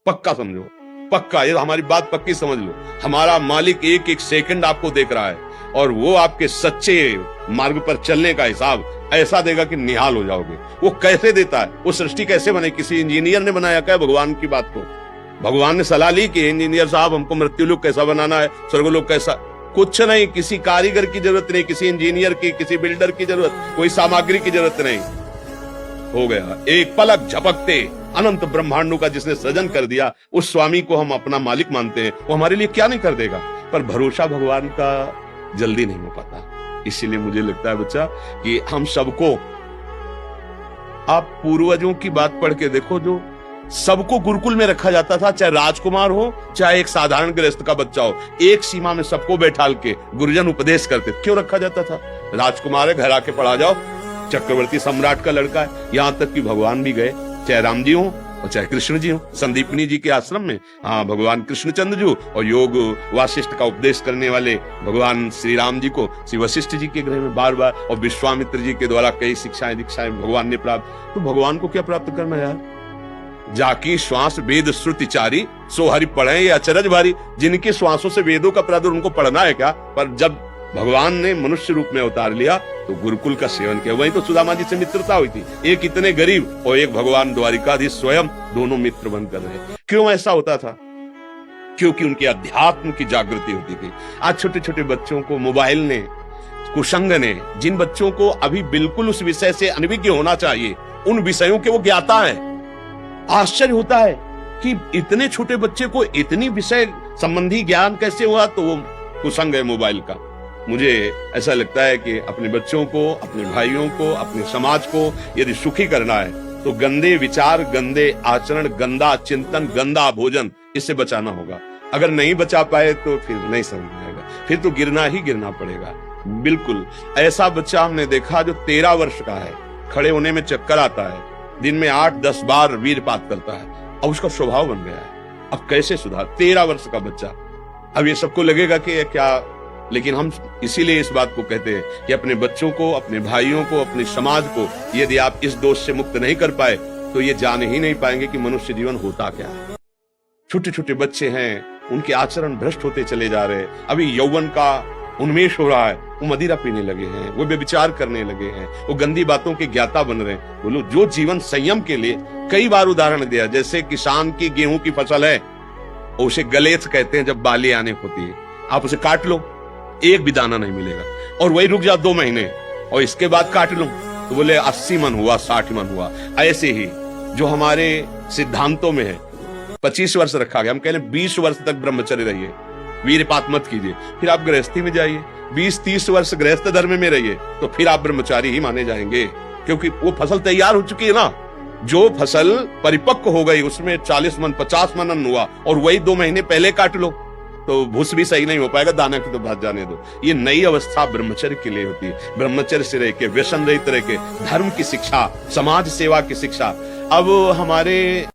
पक्का समझो, पक्का, ये हमारी बात पक्की समझ लो। हमारा मालिक एक एक सेकंड आपको देख रहा है और वो आपके सच्चे मार्ग पर चलने का हिसाब ऐसा देगा कि निहाल हो जाओगे। वो कैसे देता है, वो सृष्टि कैसे बने? किसी इंजीनियर ने बनाया क्या भगवान की बात को? भगवान ने सलाह ली कि इंजीनियर साहब हमको मृत्युलोक कैसा बनाना है, स्वर्गलोक कैसा? कुछ नहीं, किसी कारीगर की जरूरत नहीं, किसी इंजीनियर की, किसी बिल्डर की जरूरत, कोई सामग्री की जरूरत नहीं। हो गया, एक पलक झपकते अनंत ब्रह्मांडों का जिसने सृजन कर दिया, उस स्वामी को हम अपना मालिक मानते हैं। वो हमारे लिए क्या नहीं कर देगा, पर भरोसा भगवान का जल्दी नहीं हो पाता। इसीलिए मुझे लगता है बच्चा कि हम सबको, आप पूर्वजों की बात पढ़ के देखो, जो सबको गुरुकुल में रखा जाता था, चाहे राजकुमार हो चाहे एक साधारण गृहस्थ का बच्चा हो, एक सीमा में सबको बैठाल के गुरुजन उपदेश करते। क्यों रखा जाता था? राजकुमार है, घर आके पढ़ा जाओ, चक्रवर्ती सम्राट का लड़का है। यहां तक कि भगवान भी गए, चाहे राम जी हो और चाहे कृष्ण जी हो, संदीपनी जी के आश्रम में भगवान कृष्णचंद्र जी और योग वासिष्ठ का उपदेश करने वाले भगवान श्री राम जी को श्री वशिष्ठ जी के गृह में बार बार, और विश्वामित्र जी के द्वारा कई शिक्षाएं दीक्षाएं भगवान ने प्राप्त। तो भगवान को क्या प्राप्त करना यार? जाकी श्वास वेद श्रुति चारी, सो हरि पढ़े ये अचरज भारी। जिनके श्वासों से वेदों का प्रादुर्भाव, उनको पढ़ना है क्या? पर जब भगवान ने मनुष्य रूप में उतार लिया तो गुरुकुल का सेवन किया। वहीं तो सुदामा जी से मित्रता हुई थी। एक इतने गरीब और एक भगवान द्वारिकाधीश स्वयं, दोनों मित्र बनकर रहे। क्यों ऐसा होता था? क्योंकि उनके अध्यात्म की जागृति होती थी। आज छोटे छोटे बच्चों को मोबाइल ने, कुसंग ने, जिन बच्चों को अभी बिल्कुल उस विषय से अनभिज्ञ होना चाहिए, उन विषयों के वो ज्ञाता है। आश्चर्य होता है कि इतने छोटे बच्चे को इतनी विषय संबंधी ज्ञान कैसे हुआ? तो वो कुसंग है मोबाइल का। मुझे ऐसा लगता है कि अपने बच्चों को, अपने भाइयों को, अपने समाज को यदि सुखी करना है तो गंदे विचार, गंदे आचरण, गंदा चिंतन, गंदा भोजन, इससे बचाना होगा। अगर नहीं बचा पाए तो फिर नहीं समझ आएगा, फिर तो गिरना ही गिरना पड़ेगा। बिल्कुल ऐसा बच्चा हमने देखा जो 13 वर्ष का है, खड़े होने में चक्कर आता है, दिन में 8-10 बार वीरपात करता है और उसका स्वभाव बन गया है। अब कैसे सुधार? 13 वर्ष का बच्चा। अब ये सबको लगेगा कि क्या, लेकिन हम इसीलिए इस बात को कहते हैं कि अपने बच्चों को, अपने भाइयों को, अपने समाज को यदि आप इस दोष से मुक्त नहीं कर पाए तो ये जान ही नहीं पाएंगे कि मनुष्य जीवन होता क्या है। छोटे छोटे बच्चे हैं, उनके आचरण भ्रष्ट होते चले जा रहे हैं। अभी यौवन का उन्मेष हो रहा है, वो मदिरा पीने लगे हैं, वो व्यभिचार करने लगे हैं, वो गंदी बातों के ज्ञाता बन रहे हैं। बोलो, जो जीवन संयम के लिए कई बार उदाहरण दिया, जैसे किसान की गेहूं की फसल है, उसे गलेथ कहते हैं जब बाली आने होती है, आप उसे काट लो, एक भी दाना नहीं मिलेगा, और वही रुक जा 2 महीने और इसके बाद काट लो तो बोले 80 मन हुआ, 60 मन हुआ। ऐसे ही जो हमारे सिद्धांतों में है 25 वर्ष रखा गया, हम कह रहे हैं 20 वर्ष तक ब्रह्मचर्य रहिए, वीरपात मत कीजिए, फिर आप गृहस्थी में जाइए, 20-30 वर्ष गृहस्थ धर्म में रहिए, तो फिर आप ब्रह्मचारी ही माने जाएंगे, क्योंकि वो फसल तैयार हो चुकी है ना। जो फसल परिपक्व हो गई उसमें 40 मन 50 मन अन्न हुआ और वही 2 महीने पहले काट लो तो भूस भी सही नहीं हो पाएगा, दाना की तो बात जाने दो। ये नई अवस्था ब्रह्मचर्य के लिए होती है। ब्रह्मचर्य से रह के, व्यसन रहित रह के, धर्म की शिक्षा, समाज सेवा की शिक्षा। अब हमारे